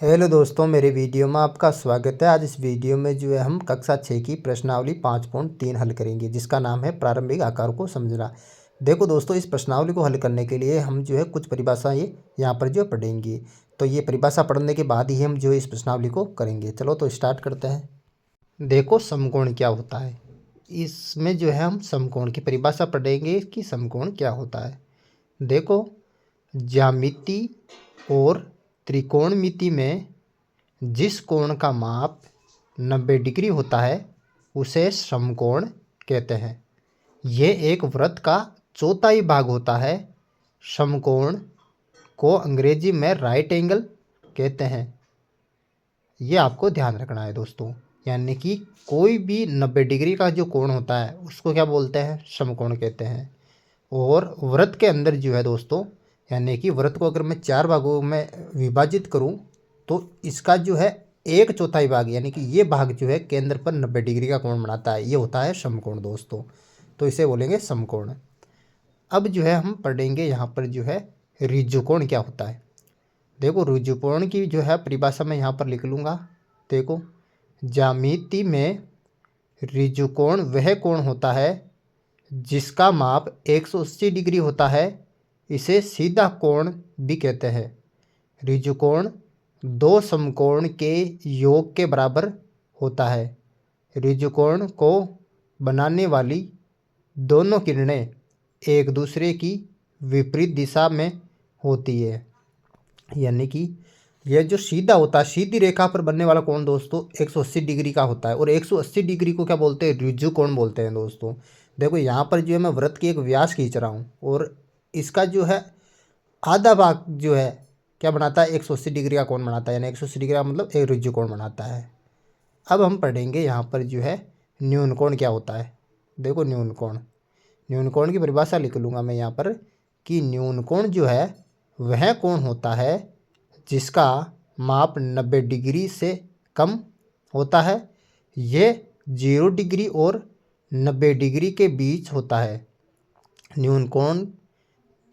Hello दोस्तों, मेरे video में आपका स्वागत है। आज इस वीडियो में जो है हम कक्षा 6 की प्रश्नावली 5.3 हल करेंगे, जिसका नाम है प्रारंभिक आकार को समझना। देखो दोस्तों, इस प्रश्नावली को हल करने के लिए हम जो है कुछ परिभाषा ये यहाँ पर जो पढ़ेंगे। तो ये परिभाषा पढ़ने के बाद ही हम जो इस प्रश्नावली को करेंगे। चलो तो स्टार्ट करते हैं। देखो, समकोण क्या होता है। इसमें जो है हम समकोण की परिभाषा पढ़ेंगे कि समकोण क्या होता है। देखो, ज्यामिति और त्रिकोणमिति में जिस कोण का माप 90 डिग्री होता है उसे समकोण कहते हैं। यह एक वृत्त का चौथाई भाग होता है। समकोण को अंग्रेजी में राइट एंगल कहते हैं। ये आपको ध्यान रखना है दोस्तों, यानी कि कोई भी 90 डिग्री का जो कोण होता है उसको क्या बोलते हैं, समकोण कहते हैं। और वृत्त के अंदर जो है दोस्तों, यानी कि वृत्त को अगर मैं 4 भागों में विभाजित करूं तो इसका जो है एक चौथाई भाग, यानी कि ये भाग जो है केंद्र पर 90 डिग्री का कोण बनाता है। ये होता है समकोण दोस्तों। तो इसे बोलेंगे समकोण। अब जो है हम पढ़ेंगे यहाँ पर जो है ऋजुकोण क्या होता है। देखो, ऋजुकोण की जो है परिभाषा मैं यहाँ पर लिख लूँगा। देखो, ज्यामिति में ऋजुकोण वह कोण होता है जिसका माप 180 डिग्री होता है। इसे सीधा कोण भी कहते हैं। ऋजुकोण दो समकोण के योग के बराबर होता है। ऋजुकोण को बनाने वाली दोनों किरणें एक दूसरे की विपरीत दिशा में होती है। यानी कि यह जो सीधा होता है, सीधी रेखा पर बनने वाला कोण दोस्तों 180 डिग्री का होता है। और 180 डिग्री को क्या बोलते हैं, ऋजुकोण बोलते हैं दोस्तों। देखो, यहाँ पर जो है मैं वृत्त की एक व्यास खींच रहा हूँ और इसका जो है आधा भाग जो है क्या बनाता है, 180 डिग्री का कोण बनाता है। यानी 180 डिग्री का मतलब एक ऋजुकोण बनाता है। अब हम पढ़ेंगे यहाँ पर जो है न्यून कोण क्या होता है। देखो, न्यून कोण की परिभाषा लिख लूँगा मैं यहाँ पर कि न्यून कोण जो है वह कोण होता है जिसका माप 90 डिग्री से कम होता है। ये 0 डिग्री और 90 डिग्री के बीच होता है। न्यून कोण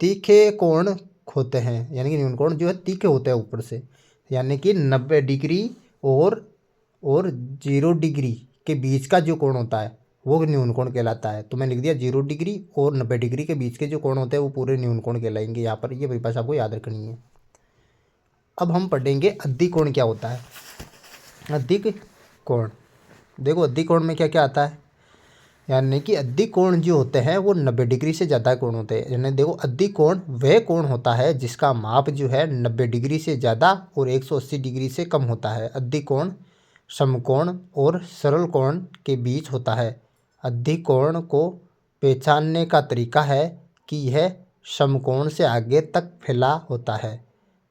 तीखे कोण होते हैं, यानी कि न्यून कोण जो है तीखे होते हैं ऊपर से। यानी कि 90 डिग्री और 0 डिग्री के बीच का जो कोण होता है वो न्यून कोण कहलाता है। तो मैं लिख दिया 0 डिग्री और 90 डिग्री के बीच के जो कोण होते हैं वो पूरे न्यून कोण कहलाएंगे। यहाँ पर ये परिभाषा आपको याद रखनी है। अब हम पढ़ेंगे अधिक कोण क्या होता है। अधिक कोण, देखो अधिक कोण में क्या क्या आता है, यानी कि अधिक कोण जो होते हैं वो 90 डिग्री से ज़्यादा कोण होते हैं। यानी देखो, अधिक कोण वह कोण होता है जिसका माप जो है 90 डिग्री से ज़्यादा और 180 डिग्री से कम होता है। अधिक कोण समकोण और सरल कोण के बीच होता है। अधिक कोण को पहचानने का तरीका है कि यह समकोण से आगे तक फैला होता है।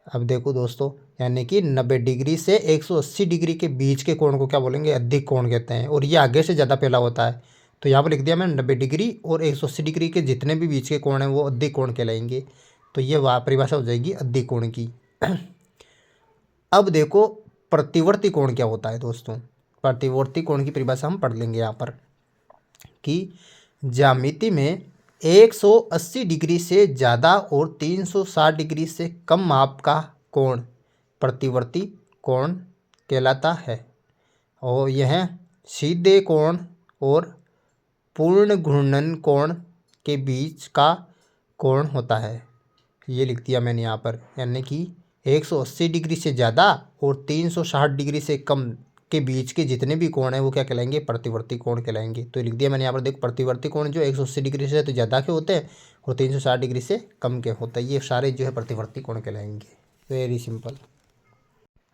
अब देखो दोस्तों, यानी कि 90 डिग्री से 180 डिग्री के बीच के कोण को क्या बोलेंगे, अधिक कोण कहते हैं। और ये आगे से ज़्यादा फैला होता है। तो यहाँ पर लिख दिया मैंने 90 डिग्री और 180 डिग्री के जितने भी बीच के कोण हैं वो अधिक कोण कहलाएंगे। तो ये परिभाषा हो जाएगी अधिक कोण की। अब देखो, प्रतिवर्ती कोण क्या होता है दोस्तों। प्रतिवर्ती कोण की परिभाषा हम पढ़ लेंगे यहाँ पर कि ज्यामिति में 180 डिग्री से ज़्यादा और 360 डिग्री से कम माप का कोण प्रतिवर्ती कोण कहलाता है। और यह सीधे कोण और पूर्ण घूर्णन कोण के बीच का कोण होता है। ये लिख दिया मैंने यहाँ पर, यानी कि 180 डिग्री से ज़्यादा और 360 डिग्री से कम के बीच के जितने भी कोण हैं वो क्या कहलाएंगे, प्रतिवर्ती कोण कहलाएंगे। तो लिख दिया मैंने यहाँ पर, देख प्रतिवर्ती कोण जो 180 डिग्री से तो ज़्यादा के होते हैं और 360 डिग्री से कम के होते हैं, ये सारे जो है प्रतिवर्ती कोण कहलाएंगे। Very simple.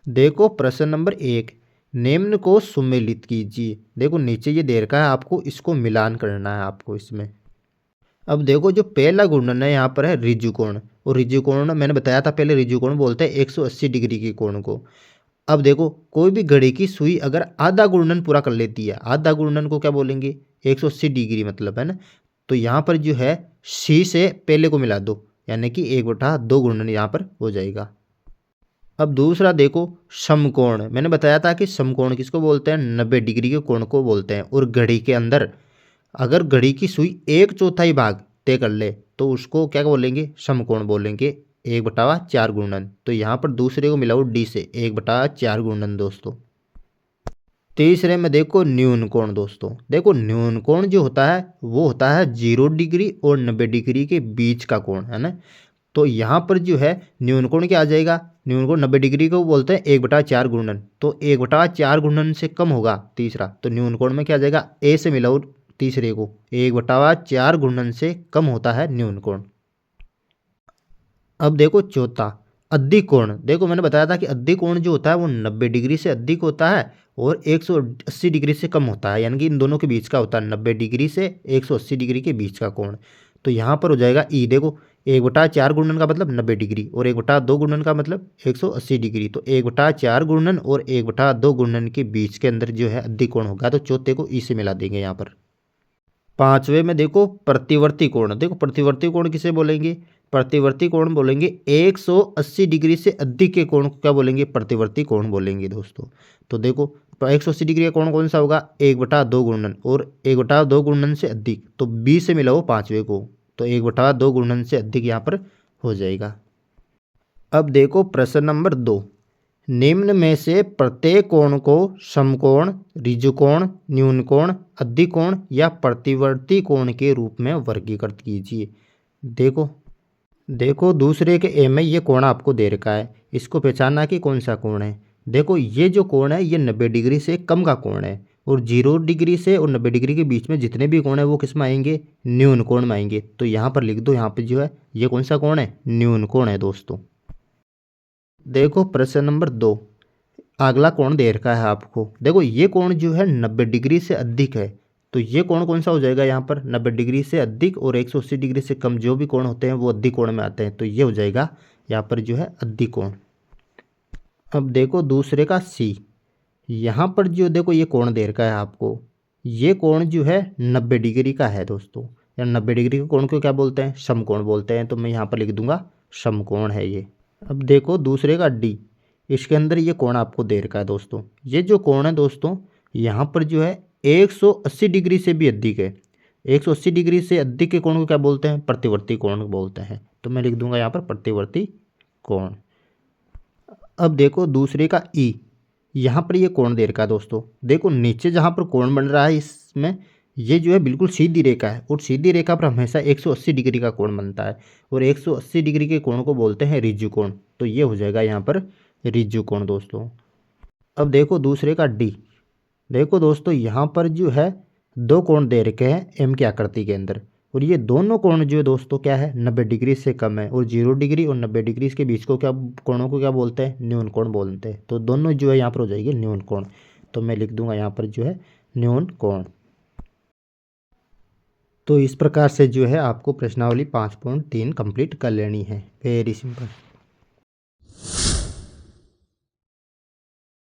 देखो, प्रश्न नंबर 1, निम्न को सुमेलित कीजिए। देखो, नीचे ये दे रखा है आपको, इसको मिलान करना है आपको इसमें। अब देखो, जो पहला घूर्णन है यहाँ पर है ऋजुकोण। और ऋजुकोण मैंने बताया था पहले, ऋजुकोण बोलते हैं 180 डिग्री के कोण को। अब देखो, कोई भी घड़ी की सुई अगर आधा घूर्णन पूरा कर लेती है, आधा घूर्णन को क्या बोलेंगे, 180 डिग्री मतलब, है ना। तो यहाँ पर जो है सी से पहले को मिला दो, यानी कि 1/2 घूर्णन यहाँ पर हो जाएगा। अब दूसरा देखो, समकोण। मैंने बताया था कि समकोण किसको बोलते हैं, 90 डिग्री के कोण को बोलते हैं। और घड़ी के अंदर अगर घड़ी की सुई 1/4 भाग तय कर ले तो उसको क्या बोलेंगे, समकोण बोलेंगे। 1/4 गुणन। तो यहाँ पर दूसरे को मिलाओ डी से 1/4 गुणन दोस्तों। तीसरे में देखो न्यून कोण दोस्तों। देखो न्यून कोण जो होता है वो होता है 0 डिग्री और 90 डिग्री के बीच का कोण, है ना। तो यहाँ पर जो है न्यून कोण क्या आ जाएगा, न्यून कोण 90 डिग्री को बोलते हैं 1/4 गुणन। तो 1/4 गुणन से कम होगा तीसरा, तो न्यून कोण में क्या आ जाएगा, ए से मिलाओ तीसरे को, 1/4 गुणन से कम होता है न्यून कोण। अब देखो चौथा अधिक कोण। देखो मैंने बताया था कि अधिक कोण जो होता है वो 90 डिग्री से अधिक होता है और 180 डिग्री से कम होता है, यानी कि इन दोनों के बीच का होता है 90 डिग्री से 180 डिग्री के बीच का कोण। तो यहाँ पर हो जाएगा ई। देखो 1/4 गुणन का मतलब 90 डिग्री और 1/2 गुणन का मतलब 180 डिग्री। तो 1/4 गुणन और 1/2 गुणन के बीच के अंदर जो है अधिक कोण होगा, तो चौथे को ई से मिला देंगे यहाँ पर। पांचवे में देखो प्रतिवर्ती कोण। देखो प्रतिवर्ती कोण किसे बोलेंगे, प्रतिवर्ती कोण बोलेंगे 180 डिग्री से अधिक के कोण को क्या बोलेंगे, प्रतिवर्ती कोण बोलेंगे दोस्तों। तो देखो 180 डिग्री का कोण कौन सा होगा, 1/2 गुणन और 1/2 गुणन से अधिक, तो बी से मिलाओ पांचवे को, तो 1/2 गुणन से अधिक यहाँ पर हो जाएगा। अब देखो प्रश्न नंबर 2, निम्न में से प्रत्येक कोण को समकोण, ऋजुकोण, न्यून कोण, अधिक कोण या प्रतिवर्ती कोण के रूप में वर्गीकृत कीजिए। देखो दूसरे के ए में ये कोण आपको दे रखा है, इसको पहचानना कि कौन सा कोण है। देखो ये जो कोण है ये 90 डिग्री से कम का कोण है और 0 डिग्री से और 90 डिग्री के बीच में जितने भी कोण है वो किस में आएंगे, न्यून कोण में आएंगे। तो यहाँ पर लिख दो, यहाँ पे जो है ये कौन सा कोण है, न्यून कोण है दोस्तों। देखो प्रश्न नंबर 2, अगला कोण दे रखा है आपको। देखो ये कोण जो है 90 डिग्री से अधिक है, तो ये कोण कौन सा हो जाएगा यहाँ पर, 90 डिग्री से अधिक और 180 डिग्री से कम जो भी कोण होते हैं वो अधिक कोण में आते हैं, तो ये हो जाएगा यहाँ पर जो है अधिक कोण। अब देखो दूसरे का सी, यहाँ पर जो देखो ये कोण दे रखा है आपको, ये कोण जो है 90 डिग्री का है दोस्तों, या 90 डिग्री के कोण को क्या बोलते हैं, समकोण बोलते हैं। तो मैं यहाँ पर लिख दूंगा समकोण है ये। अब देखो दूसरे का डी, इसके अंदर ये कोण आपको दे रखा है दोस्तों। ये जो कोण है दोस्तों यहाँ पर जो है 180 डिग्री से भी अधिक है। 180 डिग्री से अधिक के कोण को क्या बोलते हैं, प्रतिवर्ती कोण बोलते हैं। तो मैं लिख दूंगा यहाँ पर प्रतिवर्ती कोण। अब देखो दूसरे का ई, यहाँ पर ये कोण दे रखा है दोस्तों। देखो नीचे जहाँ पर कोण बन रहा है इसमें ये जो है बिल्कुल सीधी रेखा है और सीधी रेखा पर हमेशा 180 डिग्री का कोण बनता है और 180 डिग्री के कोण को बोलते हैं ऋजु कोण। तो ये हो जाएगा यहाँ पर ऋजु कोण दोस्तों। अब देखो दूसरे का डी, देखो दोस्तों यहाँ पर जो है दो कोण दे रखे हैं एम की आकृति के अंदर और ये दोनों कोण जो है दोस्तों क्या है, 90 डिग्री से कम है और 0 डिग्री और 90 डिग्री के बीच को क्या कोणों को क्या बोलते हैं, न्यून कोण बोलते हैं। तो दोनों जो है यहाँ पर हो जाएगी न्यून कोण। तो मैं लिख दूंगा यहाँ पर जो है न्यून कोण। तो इस प्रकार से जो है आपको प्रश्नावली 5.3 कंप्लीट कर लेनी है। Very simple.